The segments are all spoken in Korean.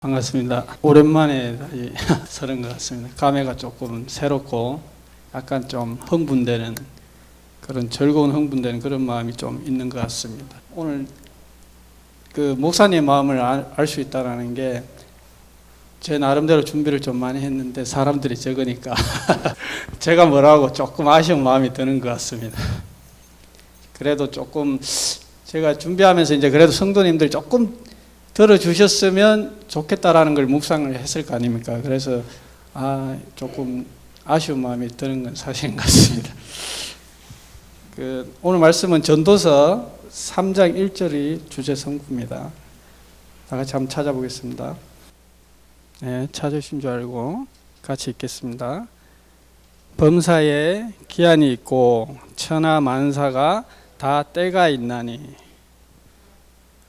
반갑습니다. 오랜만에 다시 서는 것 같습니다. 감회가 조금 새롭고 약간 좀 흥분되는 그런 즐거운 흥분되는 그런 마음이 좀 있는 것 같습니다. 오늘 그 목사님 마음을 알 수 있다는 게 제 나름대로 준비를 좀 많이 했는데 사람들이 적으니까 제가 뭐라고 조금 아쉬운 마음이 드는 것 같습니다. 그래도 조금 제가 준비하면서 이제 그래도 성도님들 조금 들어주셨으면 좋겠다라는 걸 묵상을 했을 거 아닙니까? 그래서 조금 아쉬운 마음이 드는 건 사실인 것 같습니다. 오늘 말씀은 전도서 3장 1절이 주제 성구입니다. 다 같이 한번 찾아보겠습니다. 네, 찾으신 줄 알고 같이 읽겠습니다. 범사에 기한이 있고 천하 만사가 다 때가 있나니.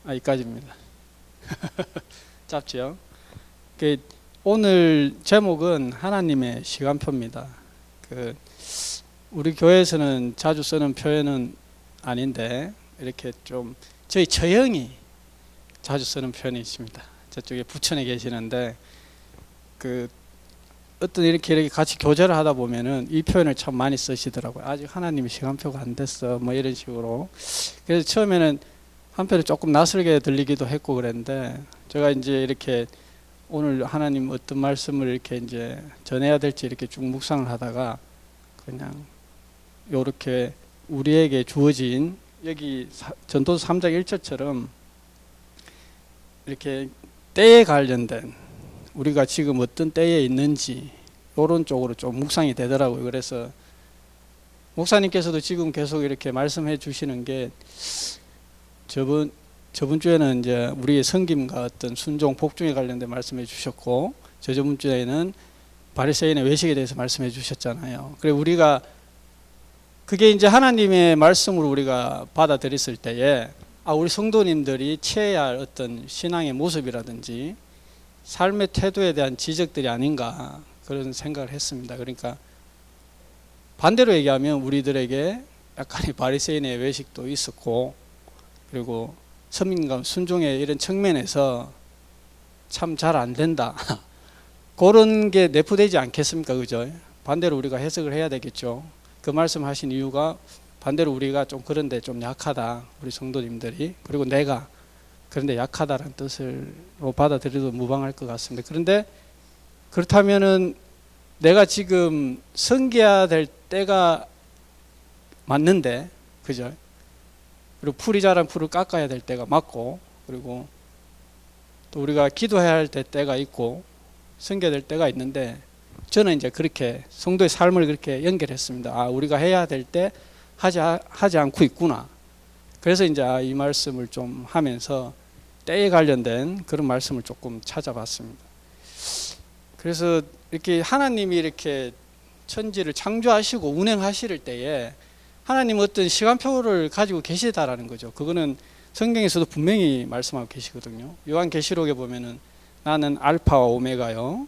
여기까지입니다. 짧죠? 오늘 제목은 하나님의 시간표입니다. 우리 교회에서는 자주 쓰는 표현은 아닌데 이렇게 좀 저희 처형이 자주 쓰는 표현이 있습니다. 저쪽에 부천에 계시는데 어떤 이렇게 같이 교제를 하다 보면은 이 표현을 참 많이 쓰시더라고요. 아직 하나님의 시간표가 안 됐어, 뭐 이런 식으로. 그래서 처음에는 한편에 조금 낯설게 들리기도 했고 그랬는데 제가 이제 이렇게 오늘 하나님 어떤 말씀을 이렇게 이제 전해야 될지 이렇게 쭉 묵상을 하다가 그냥 요렇게 우리에게 주어진 여기 전도서 3장 1절처럼 이렇게 때에 관련된 우리가 지금 어떤 때에 있는지 요런 쪽으로 좀 묵상이 되더라고요. 그래서 목사님께서도 지금 계속 이렇게 말씀해 주시는 게 저번 주에는 이제 우리의 섬김과 어떤 순종, 복종에 관련된 말씀해 주셨고 저번 주에는 바리새인의 외식에 대해서 말씀해 주셨잖아요. 그래 우리가 그게 이제 하나님의 말씀으로 우리가 받아들였을 때에 우리 성도님들이 취해야 할 어떤 신앙의 모습이라든지 삶의 태도에 대한 지적들이 아닌가 그런 생각을 했습니다. 그러니까 반대로 얘기하면 우리들에게 약간의 바리새인의 외식도 있었고 그리고 섬김과 순종의 이런 측면에서 참 잘 안 된다. 그런 게 내포되지 않겠습니까? 그죠? 반대로 우리가 해석을 해야 되겠죠. 그 말씀 하신 이유가 반대로 우리가 좀 그런데 좀 약하다. 우리 성도님들이. 그리고 내가 그런데 약하다라는 뜻을 받아들여도 무방할 것 같습니다. 그런데 그렇다면은 내가 지금 섬겨야 될 때가 맞는데, 그죠? 그리고 풀이 자란 풀을 깎아야 될 때가 맞고, 그리고 또 우리가 기도해야 할 때가 있고, 섬겨야 될 때가 있는데, 저는 이제 그렇게 성도의 삶을 그렇게 연결했습니다. 우리가 해야 될 때 하지 않고 있구나. 그래서 이제 이 말씀을 좀 하면서 때에 관련된 그런 말씀을 조금 찾아봤습니다. 그래서 이렇게 하나님이 이렇게 천지를 창조하시고 운행하실 때에 하나님 어떤 시간표를 가지고 계시다라는 거죠. 그거는 성경에서도 분명히 말씀하고 계시거든요. 요한계시록에 보면은 나는 알파와 오메가요,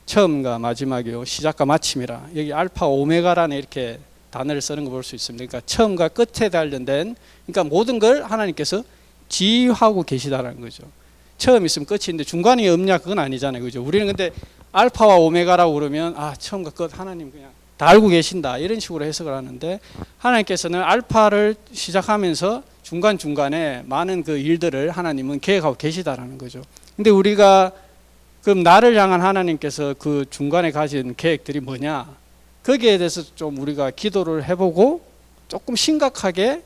처음과 마지막이요, 시작과 마침이라. 여기 알파 오메가라는 이렇게 단어를 쓰는 거 볼 수 있습니다. 그러니까 처음과 끝에 관련된, 그러니까 모든 걸 하나님께서 지휘하고 계시다라는 거죠. 처음 있으면 끝인데 중간이 없냐 그건 아니잖아요. 그죠? 우리는 근데 알파와 오메가라고 그러면 처음과 끝 하나님 그냥 다 알고 계신다 이런 식으로 해석을 하는데 하나님께서는 알파를 시작하면서 중간중간에 많은 그 일들을 하나님은 계획하고 계시다라는 거죠. 근데 우리가 그럼 나를 향한 하나님께서 그 중간에 가진 계획들이 뭐냐, 거기에 대해서 좀 우리가 기도를 해보고 조금 심각하게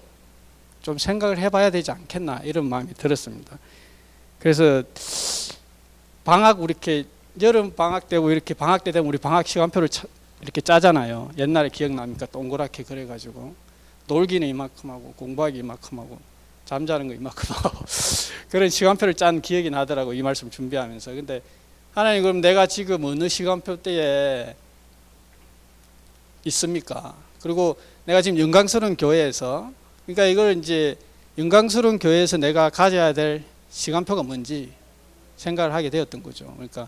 좀 생각을 해봐야 되지 않겠나 이런 마음이 들었습니다. 그래서 방학 이렇게 여름 방학 때고 이렇게 방학 때 되면 우리 방학 시간표를 이렇게 짜잖아요. 옛날에 기억납니까? 동그랗게 그래가지고 놀기는 이만큼 하고 공부하기 이만큼 하고 잠자는 거 이만큼 하고 그런 시간표를 짠 기억이 나더라고 이 말씀 준비하면서. 근데 하나님 그럼 내가 지금 어느 시간표 때에 있습니까? 그리고 내가 지금 영광스러운 교회에서, 그러니까 이걸 이제 영광스러운 교회에서 내가 가져야 될 시간표가 뭔지 생각을 하게 되었던 거죠. 그러니까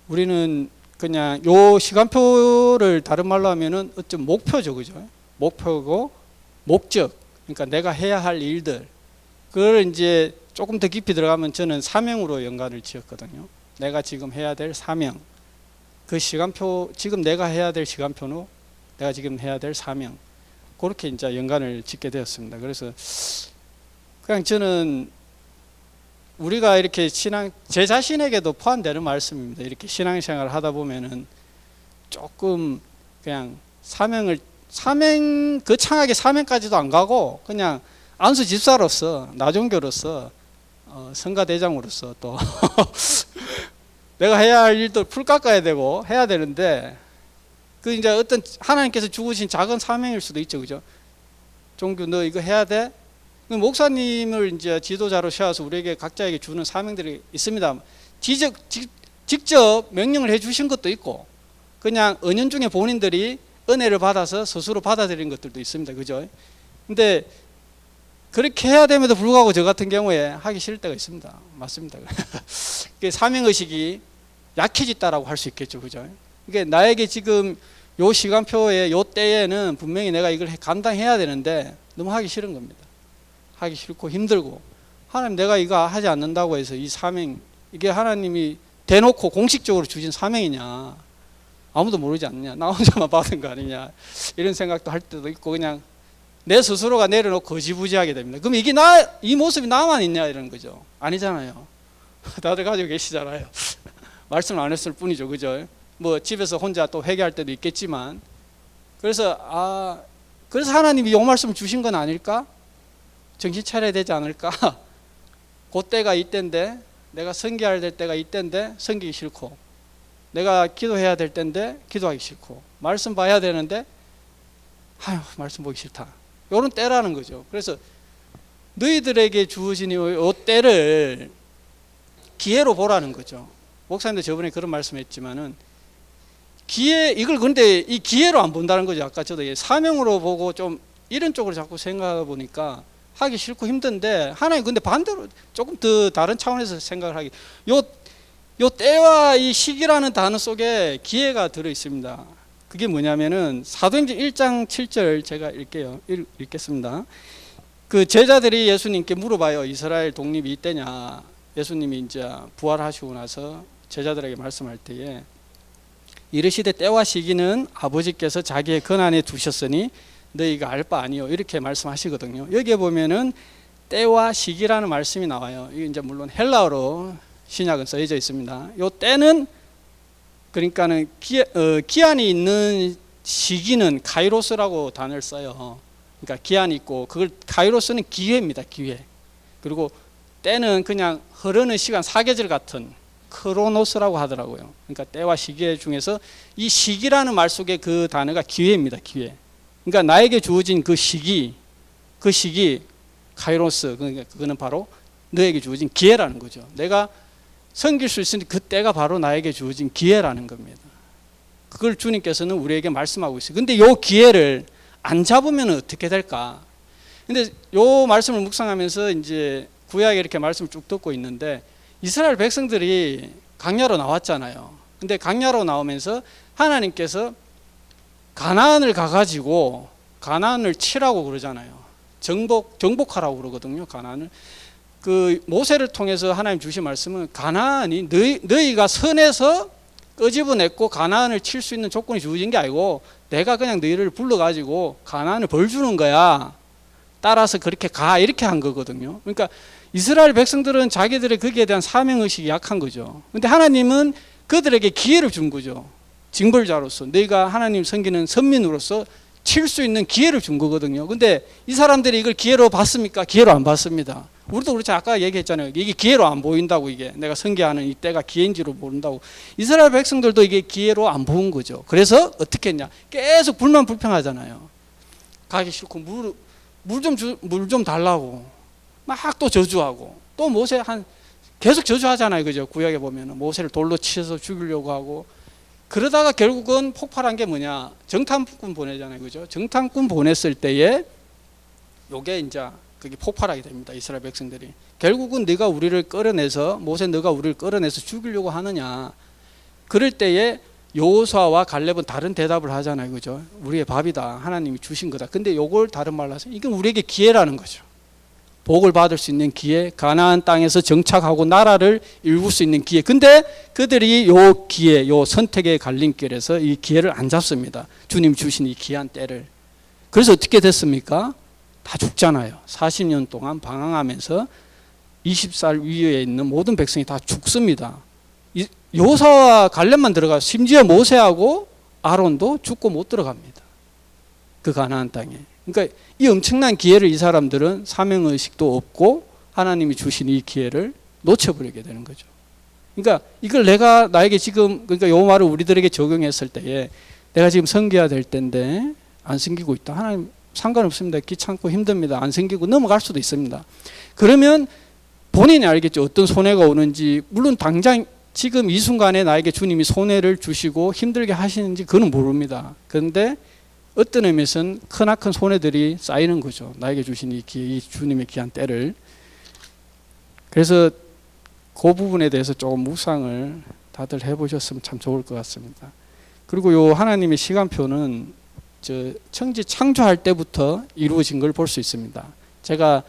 우리는 그냥 요 시간표를 다른 말로 하면은 어쩜 목표죠. 그죠? 목표고 목적. 그러니까 내가 해야 할 일들. 그걸 이제 조금 더 깊이 들어가면 저는 사명으로 연관을 지었거든요. 내가 지금 해야 될 사명, 그 시간표, 지금 내가 해야 될 시간표로 내가 지금 해야 될 사명, 그렇게 이제 연관을 짓게 되었습니다. 그래서 그냥 저는 우리가 이렇게 제 자신에게도 포함되는 말씀입니다. 이렇게 신앙생활을 하다 보면은 조금 그냥 거창하게 사명까지도 안 가고 그냥 안수 집사로서, 나종교로서, 성가대장으로서 또 내가 해야 할 일도 풀 깎아야 되고 해야 되는데, 그 이제 어떤 하나님께서 주신 작은 사명일 수도 있죠, 그죠? 종규 너 이거 해야 돼? 목사님을 이제 지도자로 세워서 우리에게 각자에게 주는 사명들이 있습니다. 직접 명령을 해주신 것도 있고, 그냥 은연중에 본인들이 은혜를 받아서 스스로 받아들인 것들도 있습니다, 그죠? 근데 그렇게 해야 됨에도 불구하고 저 같은 경우에 하기 싫을 때가 있습니다. 맞습니다. 사명의식이 약해졌다라고 할 수 있겠죠, 그죠? 이게 나에게 지금 요 시간표에 요 때에는 분명히 내가 이걸 감당해야 되는데 너무 하기 싫은 겁니다. 하기 싫고 힘들고, 하나님 내가 이거 하지 않는다고 해서 이 사명, 이게 하나님이 대놓고 공식적으로 주신 사명이냐, 아무도 모르지 않느냐, 나 혼자만 받은 거 아니냐, 이런 생각도 할 때도 있고, 그냥 내 스스로가 내려놓고 거지부지하게 됩니다. 그럼 이게 이 모습이 나만 있냐 이런 거죠. 아니잖아요. 다들 가지고 계시잖아요. 말씀을 안 했을 뿐이죠, 그죠? 뭐 집에서 혼자 또 회개할 때도 있겠지만, 그래서 하나님이 이 말씀을 주신 건 아닐까? 정신 차려야 되지 않을까? 그 때가 이때인데, 내가 선교해야 될 때가 이때인데 선교하기 싫고, 내가 기도해야 될 때인데 기도하기 싫고, 말씀 봐야 되는데 말씀 보기 싫다, 이런 때라는 거죠. 그래서 너희들에게 주어진 이 때를 기회로 보라는 거죠. 목사님도 저번에 그런 말씀했지만은 이걸 근데 이 기회로 안 본다는 거죠. 아까 저도 사명으로 보고 좀 이런 쪽으로 자꾸 생각해 보니까 하기 싫고 힘든데, 하나님 근데 반대로 조금 더 다른 차원에서 생각을 하기, 요 때와 이 시기라는 단어 속에 기회가 들어 있습니다. 그게 뭐냐면은 사도행전 1장 7절 제가 읽겠습니다. 그 제자들이 예수님께 물어봐요. 이스라엘 독립이 이때냐. 예수님이 이제 부활하시고 나서 제자들에게 말씀할 때에 이르시되 때와 시기는 아버지께서 자기의 권한에 두셨으니 너희가 알 바 아니요, 이렇게 말씀하시거든요. 여기에 보면은 때와 시기라는 말씀이 나와요. 이게 이제 물론 헬라어로 신약은 써져 있습니다. 요 때는 그러니까는 기한이 있는 시기는 카이로스라고 단어를 써요. 그러니까 기한이 있고, 그걸 카이로스는 기회입니다, 기회. 그리고 때는 그냥 흐르는 시간, 사계절 같은 크로노스라고 하더라고요. 그러니까 때와 시기 중에서 이 시기라는 말 속에 그 단어가 기회입니다, 기회. 그러니까 나에게 주어진 그 시기 카이로스, 그러니까 그거는 바로 너에게 주어진 기회라는 거죠. 내가 섬길 수 있으니 그 때가 바로 나에게 주어진 기회라는 겁니다. 그걸 주님께서는 우리에게 말씀하고 있어요. 근데 이 기회를 안 잡으면 어떻게 될까? 근데 이 말씀을 묵상하면서 이제 구약에 이렇게 말씀을 쭉 듣고 있는데, 이스라엘 백성들이 광야로 나왔잖아요. 근데 광야로 나오면서 하나님께서 가나안을 가가지고 가나안을 치라고 그러잖아요. 정복하라고 그러거든요, 가나안을. 그 모세를 통해서 하나님 주신 말씀은 가나안이 너희가 선에서 끄집어냈고 가나안을 칠 수 있는 조건이 주어진 게 아니고, 내가 그냥 너희를 불러가지고 가나안을 벌 주는 거야. 따라서 그렇게 가, 이렇게 한 거거든요. 그러니까 이스라엘 백성들은 자기들의 거기에 대한 사명의식이 약한 거죠. 근데 하나님은 그들에게 기회를 준 거죠. 징벌자로서, 너희가 하나님 섬기는 선민으로서 칠 수 있는 기회를 준 거거든요. 근데 이 사람들이 이걸 기회로 봤습니까? 기회로 안 봤습니다. 우리도 그렇지, 아까 얘기했잖아요. 이게 기회로 안 보인다고, 이게 내가 선교하는 이 때가 기회인지로 모른다고. 이스라엘 백성들도 이게 기회로 안 본 거죠. 그래서 어떻게 했냐, 계속 불평하잖아요. 가기 싫고 물 좀 달라고 막 또 저주하고, 또 모세 계속 저주하잖아요, 그죠? 구약에 보면은 모세를 돌로 치셔서 죽이려고 하고, 그러다가 결국은 폭발한 게 뭐냐, 정탐꾼 보내잖아요, 그죠? 정탐꾼 보냈을 때에 요게 이제 그게 폭발하게 됩니다. 이스라엘 백성들이 결국은 네가 우리를 끌어내서, 모세 너가 우리를 끌어내서 죽이려고 하느냐. 그럴 때에 여호수아와 갈렙은 다른 대답을 하잖아요, 그죠? 우리의 밥이다, 하나님이 주신 거다. 근데 요걸 다른 말로 해서 이건 우리에게 기회라는 거죠. 복을 받을 수 있는 기회, 가나안 땅에서 정착하고 나라를 이룰 수 있는 기회. 근데 그들이 요 기회, 요 선택의 갈림길에서 이 기회를 안 잡습니다. 주님 주신 이 귀한 때를. 그래서 어떻게 됐습니까? 다 죽잖아요. 40년 동안 방황하면서 20살 위에 있는 모든 백성이 다 죽습니다. 요사와 갈렙만 들어가, 심지어 모세하고 아론도 죽고 못 들어갑니다. 그 가나안 땅에. 그러니까 이 엄청난 기회를 이 사람들은 사명의식도 없고 하나님이 주신 이 기회를 놓쳐버리게 되는 거죠. 그러니까 이걸 나에게 지금, 그러니까 요 말을 우리들에게 적용했을 때에 내가 지금 섬겨야 될 때인데 안 섬기고 있다. 하나님 상관없습니다. 귀찮고 힘듭니다. 안 섬기고 넘어갈 수도 있습니다. 그러면 본인이 알겠죠. 어떤 손해가 오는지. 물론 당장 지금 이 순간에 나에게 주님이 손해를 주시고 힘들게 하시는지 그건 모릅니다. 그런데 어떤 의미에서는 크나큰 손해들이 쌓이는 거죠. 나에게 주신 이 주님의 귀한 때를. 그래서 그 부분에 대해서 조금 묵상을 다들 해보셨으면 참 좋을 것 같습니다. 그리고 요 하나님의 시간표는 천지 창조할 때부터 이루어진 걸 볼 수 있습니다. 제가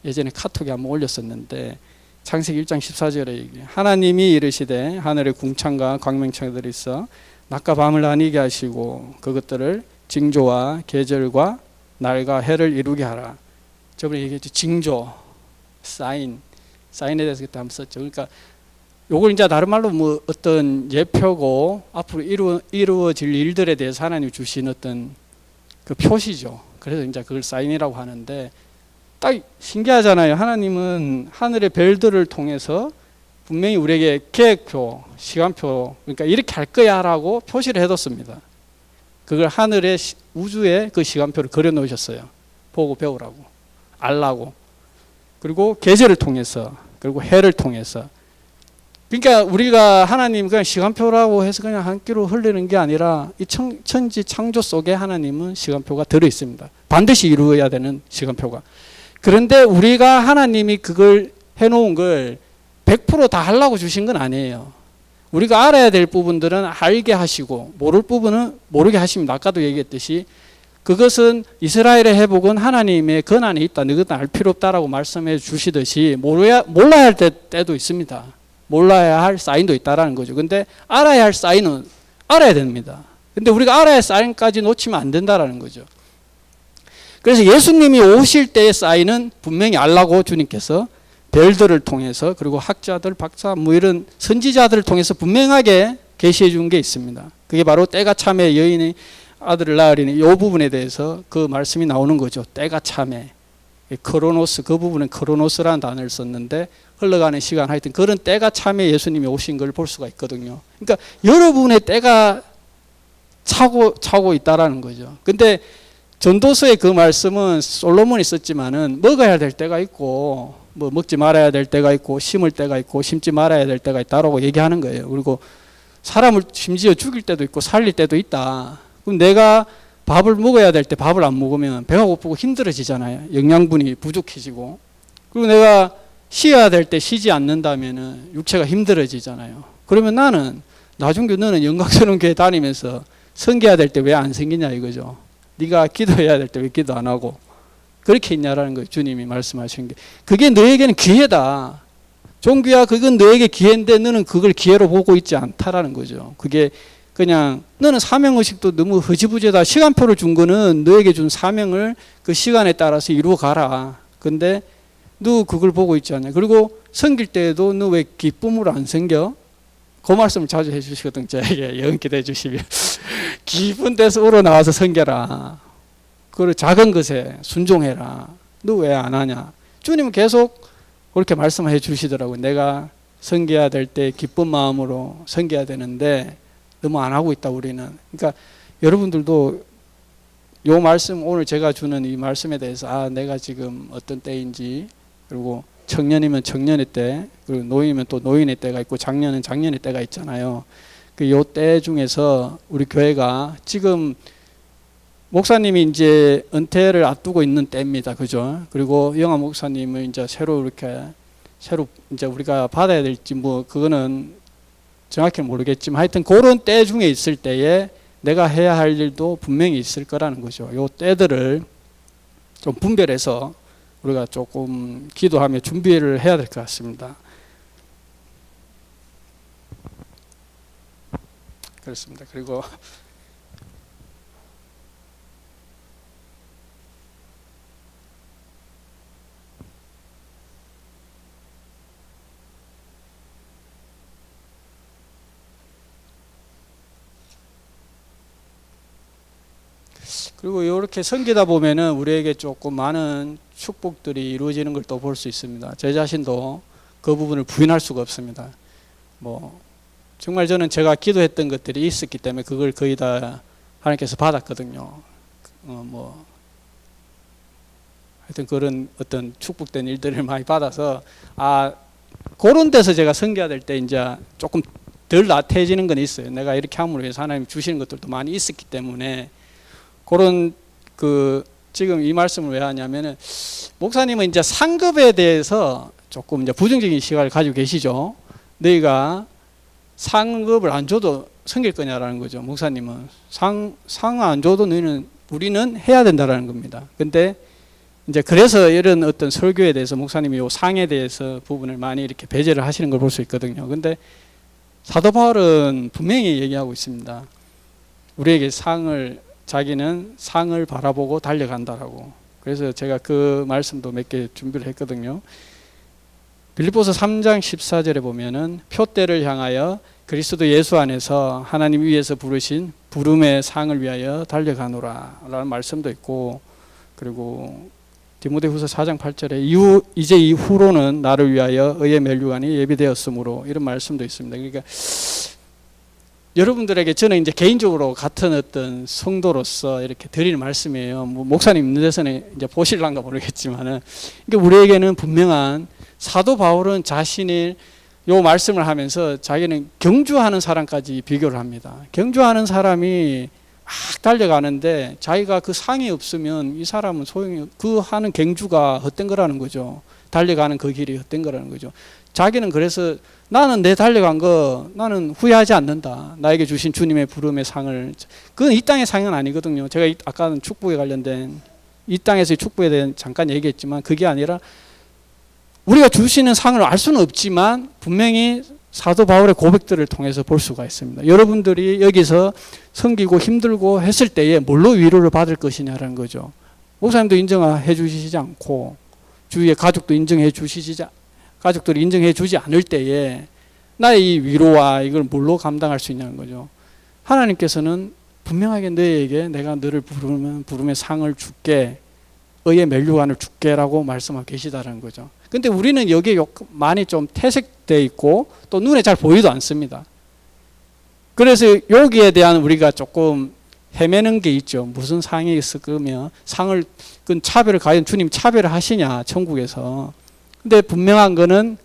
예전에 카톡에 한번 올렸었는데 창세기 1장 14절에 하나님이 이르시되 하늘의 궁창과 광명창들이 있어 낮과 밤을 나뉘게 하시고 그것들을 징조와 계절과 날과 해를 이루게 하라. 저번에 얘기했죠. 징조, 사인에 대해서 그때 한번 썼죠. 그러니까 요걸 이제 다른 말로 뭐 어떤 예표고 앞으로 이루어질 일들에 대해서 하나님이 주신 어떤 그 표시죠. 그래서 이제 그걸 사인이라고 하는데 딱 신기하잖아요. 하나님은 하늘의 별들을 통해서 분명히 우리에게 계획표, 시간표, 그러니까 이렇게 할 거야라고 표시를 해뒀습니다. 그걸 하늘의 우주에 그 시간표를 그려 놓으셨어요. 보고 배우라고, 알라고. 그리고 계절을 통해서, 그리고 해를 통해서. 그러니까 우리가 하나님 그냥 시간표라고 해서 그냥 한 끼로 흘리는 게 아니라 이 천지 창조 속에 하나님은 시간표가 들어 있습니다. 반드시 이루어야 되는 시간표가. 그런데 우리가 하나님이 그걸 해놓은 걸 100% 다 하려고 주신 건 아니에요. 우리가 알아야 될 부분들은 알게 하시고 모를 부분은 모르게 하십니다. 아까도 얘기했듯이 그것은 이스라엘의 회복은 하나님의 권한에 있다. 너희는 알 필요 없다라고 말씀해 주시듯이 몰라야 할 때도 있습니다. 몰라야 할 사인도 있다라는 거죠. 근데 알아야 할 사인은 알아야 됩니다. 근데 우리가 알아야 할 사인까지 놓치면 안 된다라는 거죠. 그래서 예수님이 오실 때의 사인은 분명히 알라고 주님께서 별들을 통해서 그리고 학자들, 박사 뭐 이런 선지자들을 통해서 분명하게 계시해 준 게 있습니다. 그게 바로 때가 참에 여인이 아들을 낳으리니 이 부분에 대해서 그 말씀이 나오는 거죠. 때가 참에. 크로노스, 그 부분은 크로노스라는 단어를 썼는데 흘러가는 시간 하여튼 그런 때가 참에 예수님이 오신 걸 볼 수가 있거든요. 그러니까 여러분의 때가 차고 있다라는 거죠. 근데 전도서의 그 말씀은 솔로몬이 썼지만은 먹어야 될 때가 있고 뭐 먹지 말아야 될 때가 있고 심을 때가 있고 심지 말아야 될 때가 있다라고 얘기하는 거예요. 그리고 사람을 심지어 죽일 때도 있고 살릴 때도 있다. 그럼 내가 밥을 먹어야 될 때 밥을 안 먹으면 배가 고프고 힘들어지잖아요. 영양분이 부족해지고. 그리고 내가 쉬어야 될 때 쉬지 않는다면은 육체가 힘들어지잖아요. 그러면 나는 나중에 너는 영광스러운 교회 다니면서 섬겨야 될 때 왜 안 섬기냐 이거죠. 네가 기도해야 될 때 왜 기도 안 하고 그렇게 있냐라는 거예요. 주님이 말씀하신 게. 그게 너에게는 기회다. 종규야 그건 너에게 기회인데 너는 그걸 기회로 보고 있지 않다라는 거죠. 그게 그냥 너는 사명의식도 너무 흐지부지다. 시간표를 준 거는 너에게 준 사명을 그 시간에 따라서 이루어 가라. 근데 너 그걸 보고 있지 않냐. 그리고 섬길 때에도 너 왜 기쁨으로 안 섬겨? 그 말씀을 자주 해주시거든. 저에게 영기대 주시면 기쁜 데서 우러나와서 섬겨라. 그리고 작은 것에 순종해라. 너 왜 안 하냐. 주님은 계속 그렇게 말씀해 주시더라고요. 내가 섬겨야 될 때 기쁜 마음으로 섬겨야 되는데 너무 안 하고 있다 우리는. 그러니까 여러분들도 요 말씀 오늘 제가 주는 이 말씀에 대해서 내가 지금 어떤 때인지 그리고 청년이면 청년의 때 그리고 노인이면 또 노인의 때가 있고 장년은 장년의 때가 있잖아요. 그 요 때 중에서 우리 교회가 지금 목사님이 이제 은퇴를 앞두고 있는 때입니다. 그죠? 그리고 영화 목사님을 이제 새로 이제 우리가 받아야 될지 뭐 그거는 정확히는 모르겠지만 하여튼 그런 때 중에 있을 때에 내가 해야 할 일도 분명히 있을 거라는 거죠. 요 때들을 좀 분별해서 우리가 조금 기도하며 준비를 해야 될 것 같습니다. 그렇습니다. 그리고 이렇게 섬기다 보면은 우리에게 조금 많은 축복들이 이루어지는 걸 또 볼 수 있습니다. 제 자신도 그 부분을 부인할 수가 없습니다. 뭐 정말 저는 제가 기도했던 것들이 있었기 때문에 그걸 거의 다 하나님께서 받았거든요. 뭐 하여튼 그런 어떤 축복된 일들을 많이 받아서 그런 데서 제가 섬겨야 될 때 이제 조금 덜 나태해지는 건 있어요. 내가 이렇게 함으로 해서 하나님 주시는 것들도 많이 있었기 때문에 그런 지금 이 말씀을 왜 하냐면은 목사님은 이제 상급에 대해서 조금 이제 부정적인 시각을 가지고 계시죠. 너희가 상급을 안 줘도 섬길 거냐라는 거죠. 목사님은 상 안 줘도 우리는 해야 된다라는 겁니다. 근데 이제 그래서 이런 어떤 설교에 대해서 목사님이 요 상에 대해서 부분을 많이 이렇게 배제를 하시는 걸 볼 수 있거든요. 근데 사도 바울은 분명히 얘기하고 있습니다. 우리에게 자기는 상을 바라보고 달려간다라고. 그래서 제가 그 말씀도 몇 개 준비를 했거든요. 빌립보서 3장 14절에 보면은 표대를 향하여 그리스도 예수 안에서 하나님 위에서 부르신 부름의 상을 위하여 달려가노라 라는 말씀도 있고, 그리고 디모데후서 4장 8절에 이제 이후로는 나를 위하여 의의 멸류관이 예비되었으므로 이런 말씀도 있습니다. 그러니까 여러분들에게 저는 이제 개인적으로 같은 어떤 성도로서 이렇게 드리는 말씀이에요. 뭐 목사님 있는 데서는 이제 보실란가 모르겠지만은, 그러니까 우리에게는 분명한 사도 바울은 자신이 요 말씀을 하면서 자기는 경주하는 사람까지 비교를 합니다. 경주하는 사람이 막 달려가는데 자기가 그 상이 없으면 이 사람은 그 하는 경주가 헛된 거라는 거죠. 달려가는 그 길이 헛된 거라는 거죠. 자기는 그래서 나는 내 달려간 거 나는 후회하지 않는다. 나에게 주신 주님의 부름의 상을. 그건 이 땅의 상은 아니거든요. 제가 아까는 축복에 관련된 이 땅에서의 축복에 대한 잠깐 얘기했지만 그게 아니라 우리가 주시는 상을 알 수는 없지만 분명히 사도 바울의 고백들을 통해서 볼 수가 있습니다. 여러분들이 여기서 섬기고 힘들고 했을 때에 뭘로 위로를 받을 것이냐라는 거죠. 목사님도 인정해 주시지 않고 주위의 가족들이 인정해 주지 않을 때에 나의 이 위로와 이걸 뭘로 감당할 수 있냐는 거죠. 하나님께서는 분명하게 너에게 내가 너를 부르면 부름의 상을 줄게, 의의 멸류관을 줄게라고 말씀하고 계시다는 거죠. 근데 우리는 여기에 많이 좀 퇴색되어 있고 또 눈에 잘 보이도 않습니다. 그래서 여기에 대한 우리가 조금 헤매는 게 있죠. 무슨 상이 있으면 상을, 그 차별을 과연 주님 차별을 하시냐 천국에서. 근데 분명한 거는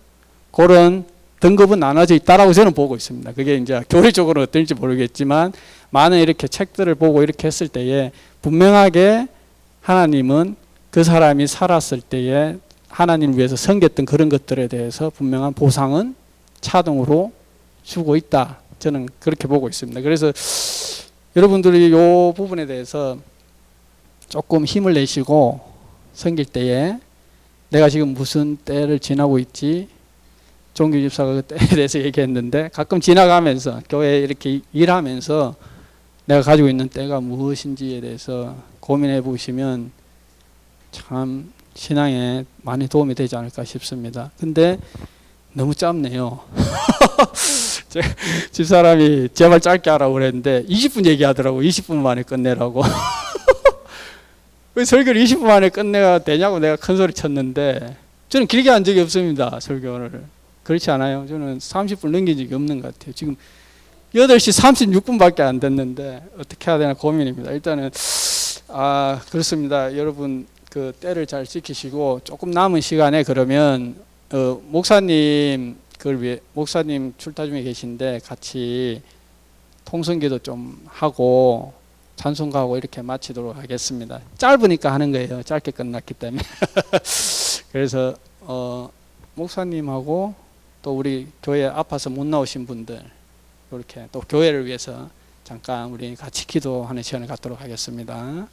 그런 등급은 나눠져 있다라고 저는 보고 있습니다. 그게 이제 교리적으로 어떨지 모르겠지만 많은 이렇게 책들을 보고 이렇게 했을 때에 분명하게 하나님은 그 사람이 살았을 때에 하나님을 위해서 섬겼던 그런 것들에 대해서 분명한 보상은 차등으로 주고 있다. 저는 그렇게 보고 있습니다. 그래서 여러분들이 이 부분에 대해서 조금 힘을 내시고 섬길 때에 내가 지금 무슨 때를 지나고 있지? 종규 집사가 그 때에 대해서 얘기했는데 가끔 지나가면서 교회에 이렇게 일하면서 내가 가지고 있는 때가 무엇인지에 대해서 고민해 보시면 참 신앙에 많이 도움이 되지 않을까 싶습니다. 근데 너무 짧네요. 집사람이 제발 짧게 하라고 그랬는데 20분 얘기하더라고. 20분 만에 끝내라고. 왜 설교를 20분 만에 끝내야 되냐고 내가 큰 소리 쳤는데 저는 길게 한 적이 없습니다. 설교를. 그렇지 않아요? 저는 30분 넘긴 적이 없는 것 같아요. 지금 8시 36분밖에 안 됐는데 어떻게 해야 되나 고민입니다. 일단은 그렇습니다. 여러분 그 때를 잘 지키시고 조금 남은 시간에 그러면 목사님 그걸 위해 목사님 출타 중에 계신데 같이 통성기도 좀 하고 찬송가 하고 이렇게 마치도록 하겠습니다. 짧으니까 하는 거예요. 짧게 끝났기 때문에. 그래서 목사님하고 또 우리 교회 아파서 못 나오신 분들 이렇게 또 교회를 위해서 잠깐 우리 같이 기도하는 시간을 갖도록 하겠습니다.